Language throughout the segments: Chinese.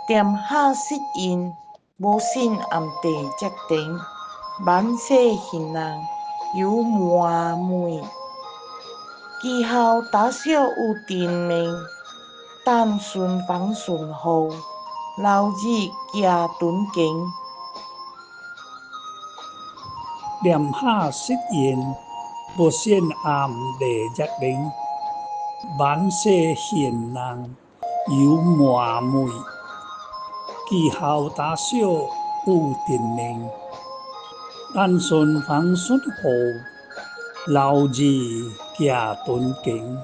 店下失因，无信暗地接庭，万世行人有满门，其后大小有定名，但顺风顺后，老子行敦敬。念下失言，不先暗地接灵，万世贤人有满门，其后大小有定名，但顺风顺后，老子行敦敬。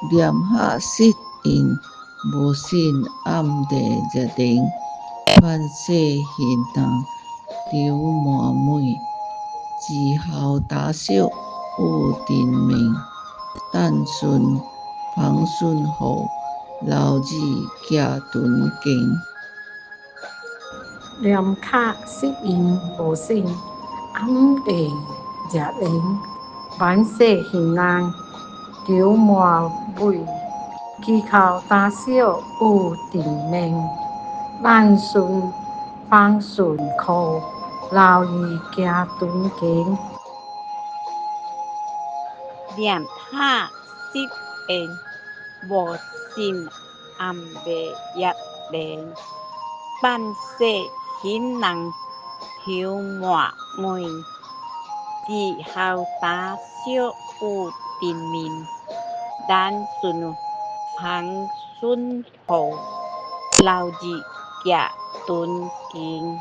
念下失言，无信暗地接庭，万世贤人有满门，其后大小有定名，但顺风顺后，老子行敦敬。念卡失言无信，暗地接灵，万世贤人有满门，其后大小有定名，但顺风顺后，老子行敦敬。念下失言，无信暗地接灵，万世贤人有满门，其后大小有定名，但顺风顺后，老子行敦敬。